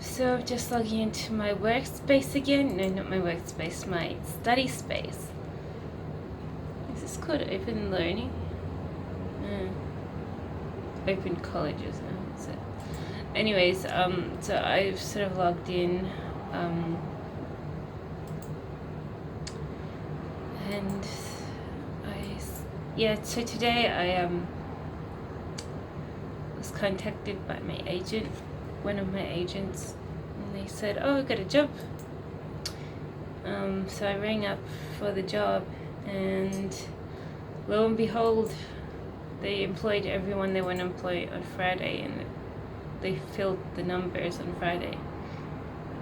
So I'm just logging into my workspace again. No, not my workspace, my study space. Is this called Open Learning? Open Colleges. So, anyways, so I've sort of logged in, and so today I was contacted by my agent, one of my agents, and they said, "Oh, I got a job." So I rang up for the job, and lo and behold, they employed everyone they want to employ on Friday, and they filled the numbers on Friday.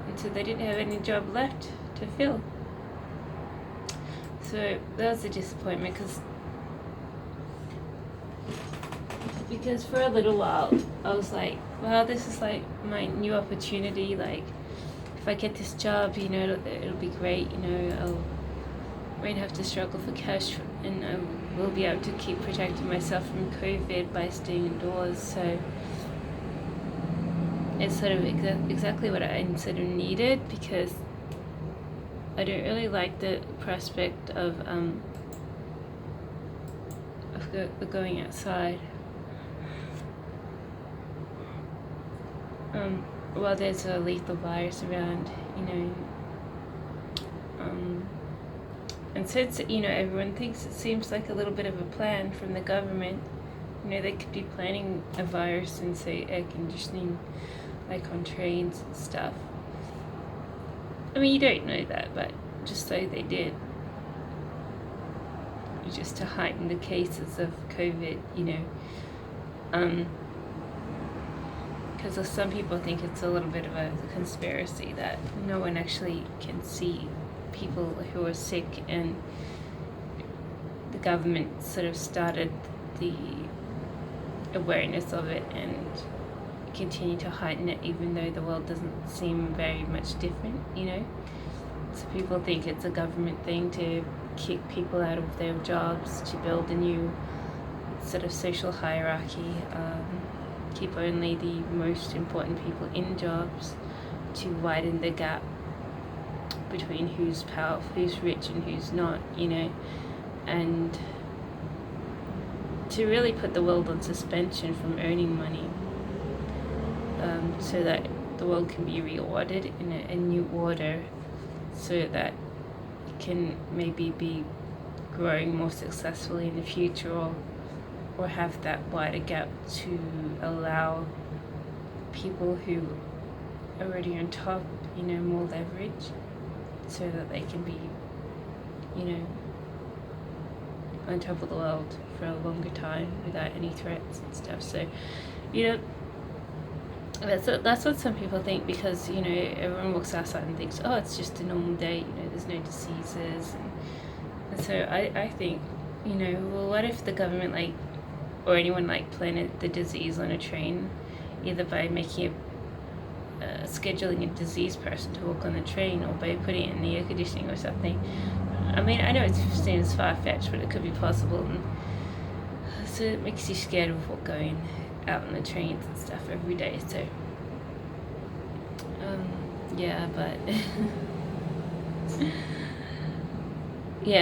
And so they didn't have any job left to fill. So that was a disappointment because for a little while I was like, wow, this is like my new opportunity. Like, if I get this job, it'll be great. I won't have to struggle for cash, and I will be able to keep protecting myself from COVID by staying indoors. So it's sort of exactly what I sort of needed, because I don't really like the prospect of going outside while there's a lethal virus around, and since everyone thinks it seems like a little bit of a plan from the government, they could be planning a virus in, say, air conditioning, like on trains and stuff. I mean, you don't know that, but just say they did, just to heighten the cases of COVID, because some people think it's a little bit of a conspiracy that no one actually can see people who are sick, and the government sort of started the awareness of it and continue to heighten it, even though the world doesn't seem very much different, So people think it's a government thing to kick people out of their jobs, to build a new sort of social hierarchy, keep only the most important people in jobs, to widen the gap between who's powerful, who's rich, and who's not, and to really put the world on suspension from earning money, so that the world can be reordered in a new order, so that it can maybe be growing more successfully in the future, or have that wider gap to allow people who are already on top, more leverage, so that they can be, on top of the world for a longer time without any threats and stuff. So, that's what some people think, because everyone walks outside and thinks, oh, it's just a normal day, there's no diseases, and so I think, well, what if the government or anyone planted the disease on a train, either by making scheduling a diseased person to walk on the train, or by putting it in the air conditioning or something. I mean, I know it seems far-fetched, but it could be possible, and so it makes you scared of going out on the trains and stuff every day. So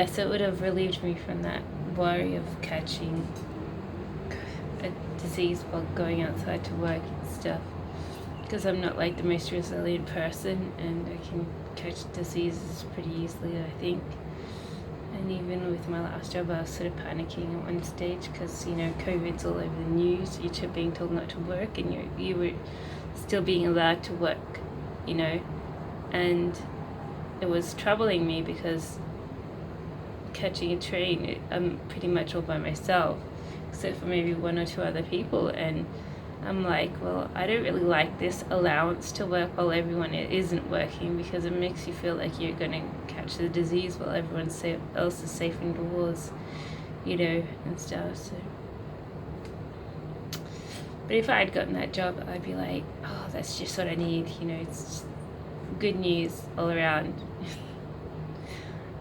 so it would have relieved me from that worry of catching a disease while going outside to work and stuff, because I'm not the most resilient person, and I can catch diseases pretty easily, I think. And even with my last job, I was sort of panicking at one stage, because COVID's all over the news. You're being told not to work, and you were still being allowed to work, and it was troubling me, because catching a train, I'm pretty much all by myself, except for maybe one or two other people, and I'm like, well, I don't really like this allowance to work while everyone isn't working, because it makes you feel like you're going to catch the disease while everyone else is safe indoors, and stuff. So, but if I had gotten that job, I'd be like, oh, that's just what I need, it's just good news all around.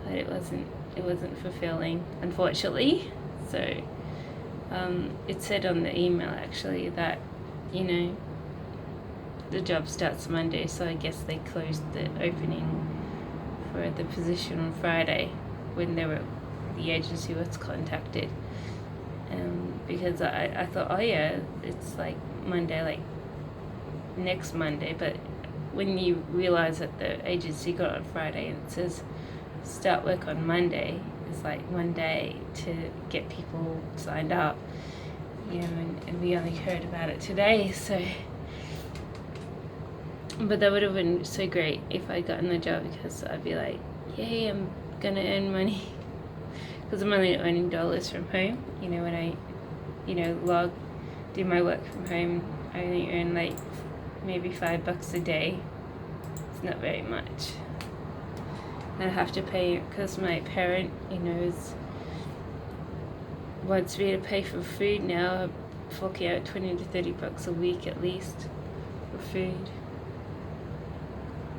But it wasn't fulfilling, unfortunately. So it said on the email, actually, that the job starts Monday, so I guess they closed the opening for the position on Friday when the agency was contacted. Because I thought, oh yeah, it's like Monday, like next Monday, but when you realize that the agency got on Friday and it says start work on Monday, it's like one day to get people signed up, and we only heard about it today, so. But that would have been so great if I'd gotten the job, because I'd be like, yay, I'm gonna earn money. Because I'm only earning dollars from home. When I, do my work from home, I only earn like maybe $5 a day. It's not very much. And I have to pay, because my parent, wants me to pay for food now. I'm forking out $20 to $30 a week at least for food.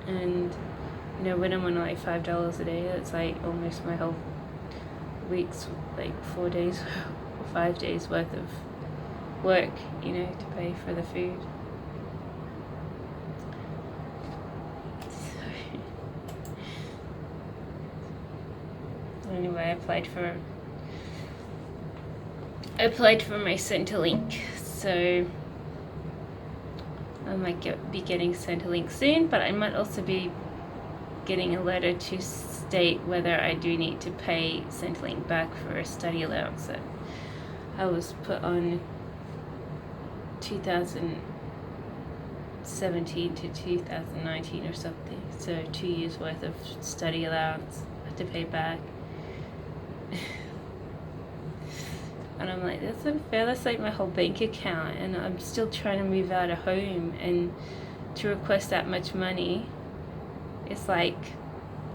And when I'm on like $5 a day, that's like almost my whole week's, like 4 days or 5 days worth of work, to pay for the food. So anyway, I applied for my Centrelink, so I might be getting Centrelink soon, but I might also be getting a letter to state whether I do need to pay Centrelink back for a study allowance that I was put on 2017 to 2019 or something. So 2 years worth of study allowance I have to pay back. And I'm like, that's unfair. That's like my whole bank account, and I'm still trying to move out of home, and to request that much money, it's like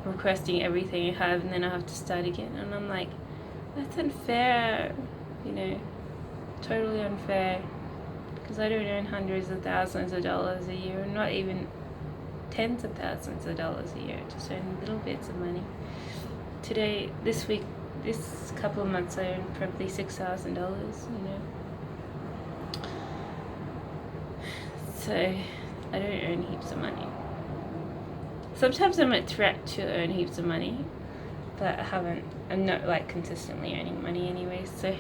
requesting everything I have, and then I have to start again. And I'm like, that's unfair, totally unfair, because I don't earn hundreds of thousands of dollars a year, not even tens of thousands of dollars a year, just earn little bits of money. This couple of months I earned probably $6,000, So I don't earn heaps of money. Sometimes I'm a threat to earn heaps of money, but I'm not like consistently earning money anyway, so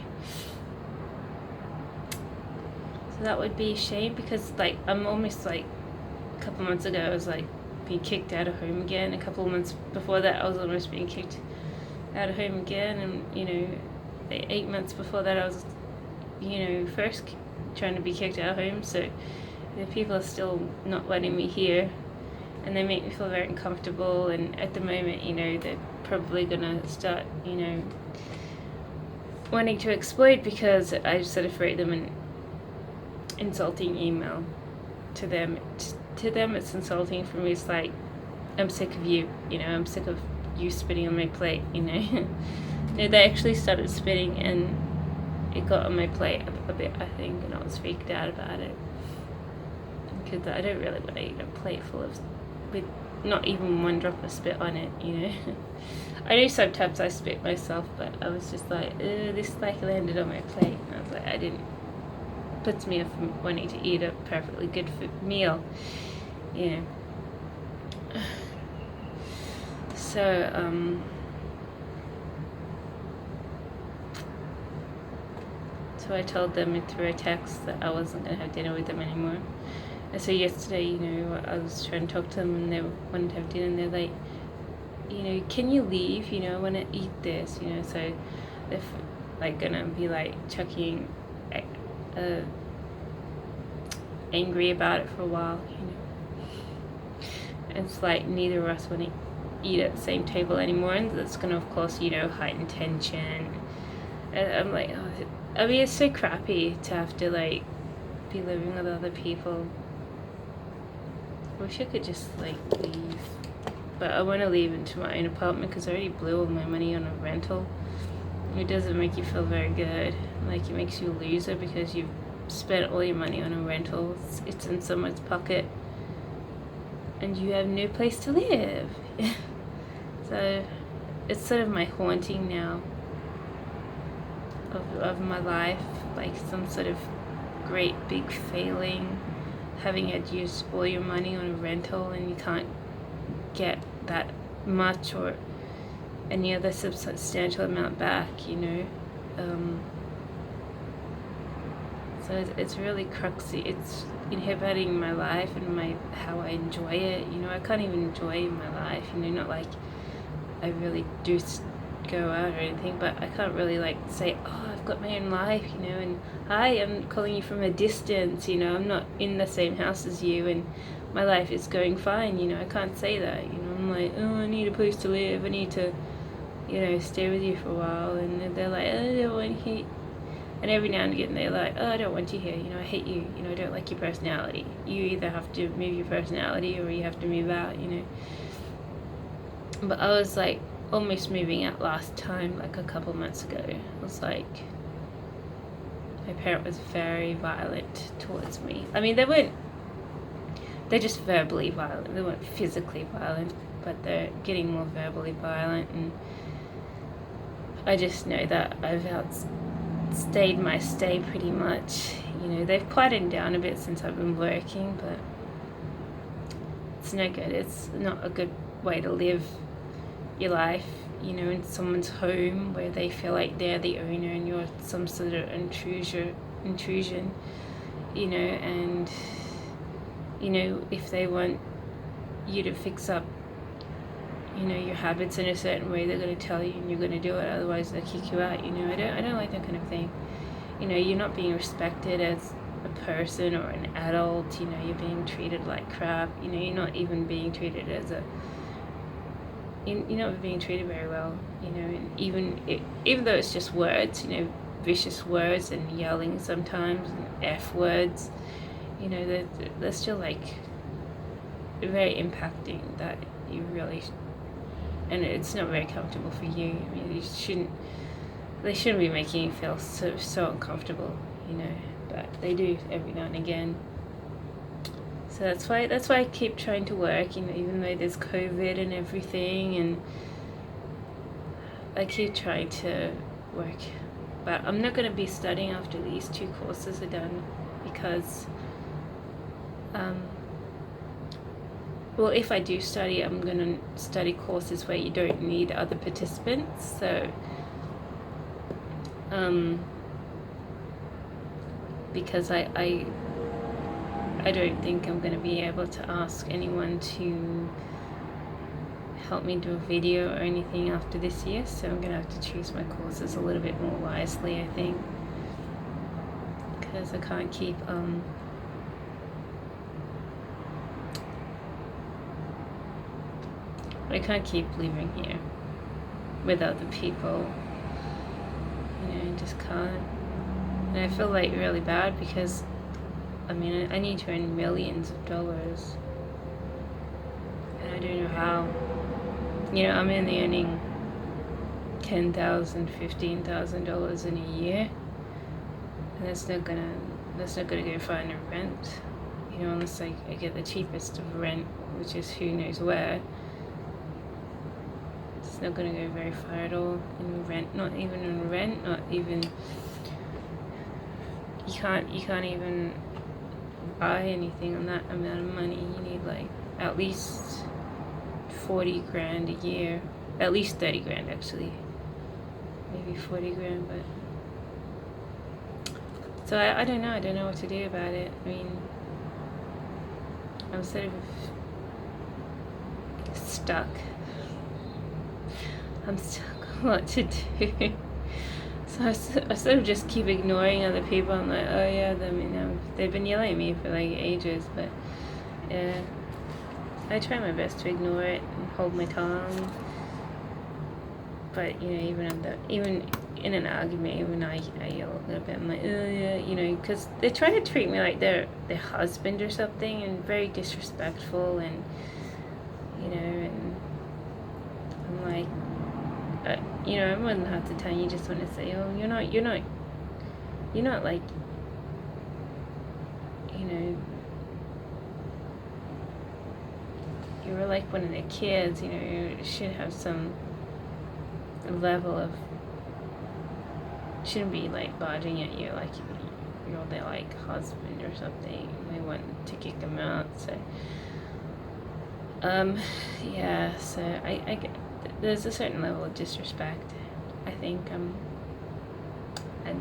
that would be a shame, because like I'm almost like a couple months ago I was like being kicked out of home again. A couple of months before that I was almost being kicked out of home again, and 8 months before that I was first trying to be kicked out of home. So the people are still not letting me here, and they make me feel very uncomfortable. And at the moment, they're probably gonna start wanting to exploit, because I sort of wrote them an insulting email to them. To them it's insulting. For me it's like, I'm sick of you, I'm sick of you spitting on my plate, They actually started spitting, and it got on my plate a bit, I think, and I was freaked out about it, because I don't really want to eat a plate full with not even one drop of spit on it, I know sometimes I spit myself, but I was just like, this like landed on my plate, and I was like, puts me off wanting to eat a perfectly good meal, So, so I told them through a text that I wasn't going to have dinner with them anymore. And so yesterday, I was trying to talk to them, and they wanted to have dinner, and they're like, can you leave? I want to eat this, so they're like going to be like chucking angry about it for a while, It's like neither of us want to eat at the same table anymore, and that's going to, of course, heighten tension. And I'm like, it's so crappy to have to like be living with other people. I wish I could just like leave, but I want to leave into my own apartment, because I already blew all my money on a rental. It doesn't make you feel very good. Like, it makes you a loser because you've spent all your money on a rental. It's in someone's pocket, and you have no place to live. So it's sort of my haunting now of my life, like some sort of great big failing having had used all your money on a rental and you can't get that much or any other substantial amount back, you know. So it's really cruxy. It's inhibiting my life and how I enjoy it. You know, I can't even enjoy my life. You know, not like I really do go out or anything, but I can't really like say, oh, I've got my own life, you know, and hi, I'm calling you from a distance. You know, I'm not in the same house as you, and my life is going fine. You know, I can't say that. You know, I'm like, oh, I need a place to live. I need to, you know, stay with you for a while, and they're like, oh, I don't want you. And every now and again they're like, oh, I don't want you here, you know, I hate you, you know, I don't like your personality. You either have to move your personality or you have to move out, you know. But I was like almost moving out last time, like a couple months ago. It was like, my parent was very violent towards me. I mean, they're just verbally violent. They weren't physically violent, but they're getting more verbally violent. And I just know that I've outstayed my stay pretty much. You know, they've quieted down a bit since I've been working, but it's no good. It's not a good way to live your life, you know, in someone's home where they feel like they're the owner and you're some sort of intrusion, you know. And, you know, if they want you to fix up, you know, your habits in a certain way, they're going to tell you and you're going to do it, otherwise they'll kick you out, you know. I don't like that kind of thing. You know, you're not being respected as a person or an adult, you know, you're being treated like crap, you know, you're not even being treated as you're not being treated very well, you know. And even though it's just words, you know, vicious words and yelling sometimes and F words, you know, they're still like very impacting that you really, and it's not very comfortable for you. I mean, they shouldn't be making you feel so uncomfortable, you know, but they do every now and again. So that's why I keep trying to work, you know, even though there's COVID and everything, and I keep trying to work. But I'm not going to be studying after these 2 courses are done, because well, if I do study, I'm going to study courses where you don't need other participants. So because I don't think I'm going to be able to ask anyone to help me do a video or anything after this year, so I'm going to have to choose my courses a little bit more wisely, I think, because I can't keep living here with other people, you know. I just can't. And I feel like really bad because, I mean, I need to earn millions of dollars, and I don't know how. You know, I'm only earning $10,000, $15,000 in a year, and that's not gonna go find a rent, you know, unless I get the cheapest of rent, which is who knows where. It's not gonna go very far at all in rent, not even in rent, not even. You can't even buy anything on that amount of money. You need like at least 40 grand a year, at least 30 grand actually, maybe 40 grand. But so I don't know what to do about it. I mean, I'm sort of stuck. I'm stuck on what to do. So I sort of just keep ignoring other people. I'm like, oh yeah, they've been yelling at me for like ages, but yeah, I try my best to ignore it and hold my tongue. But you know, even in an argument, even I yell a little bit. I'm like, oh yeah, you know, because they try to treat me like they're their husband or something, and very disrespectful, and you know, and I'm like. You know, I'm more than half the time you just want to say, oh, you're not like, you know, you're like one of their kids, you know, you should have some level of, shouldn't be like barging at you like you're their like husband or something, my want to kick them out. So yeah, so I get, there's a certain level of disrespect, I think, and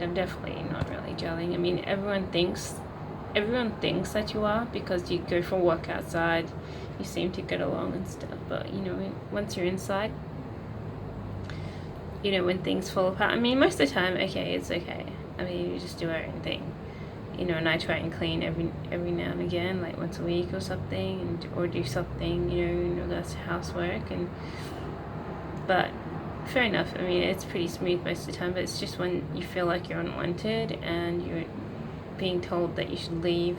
I'm definitely not really gelling. I mean, everyone thinks that you are because you go for a walk outside, you seem to get along and stuff, but you know, once you're inside, you know, when things fall apart, I mean, most of the time, okay, it's okay. I mean, you just do our own thing, you know, and I try and clean every now and again, like once a week or something, or do something, you know, in regards to housework, but fair enough. I mean, it's pretty smooth most of the time, but it's just when you feel like you're unwanted and you're being told that you should leave.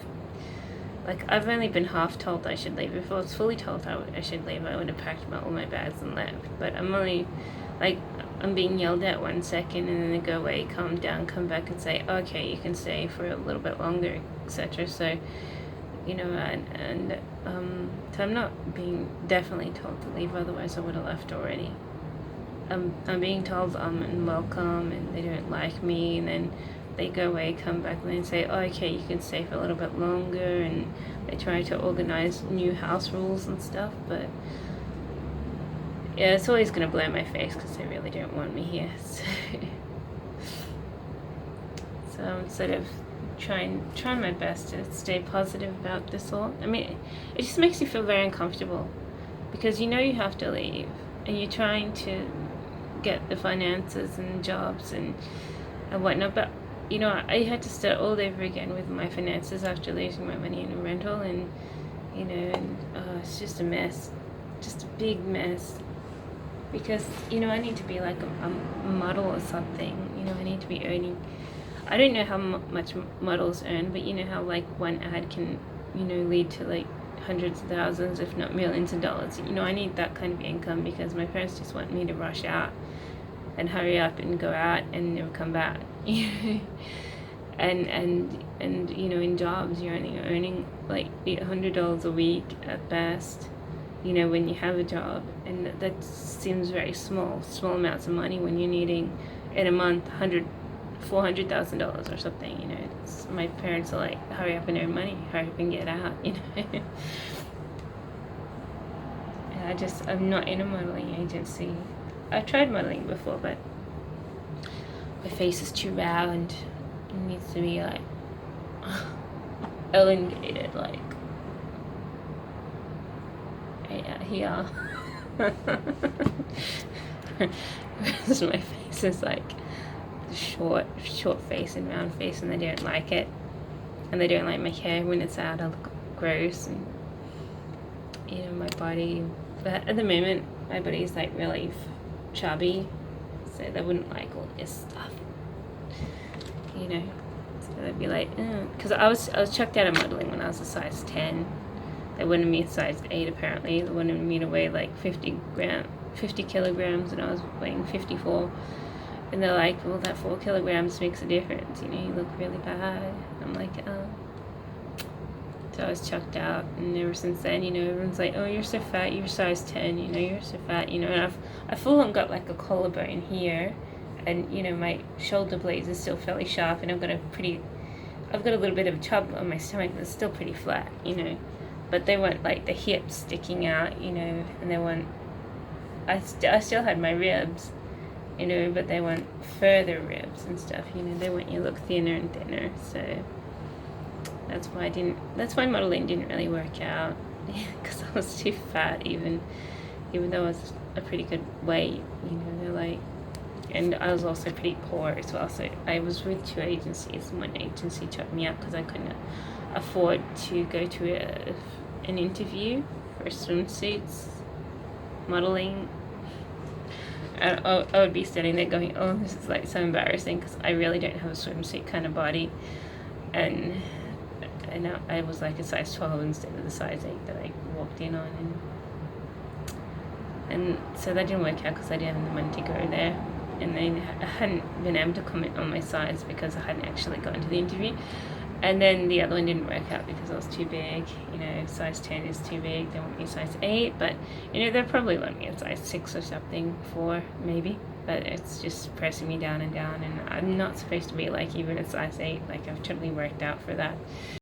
Like, I've only been half told I should leave. If I was fully told I should leave, I would have packed all my bags and left. But I'm only, like, I'm being yelled at 1 second, and then they go away, calm down, come back and say, okay, you can stay for a little bit longer, etc. So, you know, so I'm not being definitely told to leave, otherwise I would have left already. I'm being told I'm welcome and they don't like me, and then they go away, come back, and then say, oh, okay, you can stay for a little bit longer, and they try to organize new house rules and stuff, but yeah, it's always going to blow my face because they really don't want me here. So I'm sort of trying my best to stay positive about this all. I mean, it just makes you feel very uncomfortable because you know you have to leave and you're trying to get the finances and jobs and whatnot, but you know, I had to start all over again with my finances after losing my money in a rental, and you know, and it's just a mess, just a big mess. Because, you know, I need to be like a model or something. You know, I need to be earning. I don't know how much models earn, but you know how like one ad can, you know, lead to like hundreds of thousands, if not millions of dollars. You know, I need that kind of income because my parents just want me to rush out and hurry up and go out and never come back. and you know, in jobs you're only earning like $800 a week at best, you know, when you have a job, and that seems very small amounts of money when you're needing in a month $400,000 or something. You know, my parents are like, hurry up and earn money, hurry up and get out, you know. And I'm not in a modeling agency. I've tried modeling before, but my face is too round. It needs to be like elongated, like here. Whereas my face is like short face and round face, and they don't like it, and they don't like my hair when it's out. I look gross, and you know, my body. But at the moment, my body is like really chubby, so they wouldn't like all this stuff, you know. So they'd be like, because I was chucked out of modeling when I was a size 10. They wanted me a size 8 apparently. They wanted me to weigh like 50 kilograms, and I was weighing 54. And they're like, well, that 4 kilograms makes a difference. You know, you look really bad. I'm like, oh. So I was chucked out, and ever since then, you know, everyone's like, oh, you're so fat. You're size 10. You know, you're so fat. You know, and I've full on got like a collarbone here, and you know, my shoulder blades are still fairly sharp, and I've got a little bit of chub on my stomach, but it's still pretty flat. You know. But they want like the hips sticking out, you know, and they want, I still had my ribs, you know, but they want further ribs and stuff, you know, they want you to look thinner and thinner, so that's why modeling didn't really work out, because I was too fat, even though I was a pretty good weight, you know, they're like, and I was also pretty poor as well, so I was with 2 agencies, and one agency took me up because I couldn't afford to go to an interview for swimsuits modeling, and I would be standing there going, oh, this is like so embarrassing because I really don't have a swimsuit kind of body, and I was like a size 12 instead of the size 8 that I walked in on, and so that didn't work out because I didn't have the money to go there, and then I hadn't been able to comment on my size because I hadn't actually gotten to the interview. And then the other one didn't work out because I was too big. You know, size 10 is too big. They want me size 8, but you know, they'll probably want me at size 6 or something, 4 maybe. But it's just pressing me down and down, and I'm not supposed to be like even a size 8. Like, I've totally worked out for that.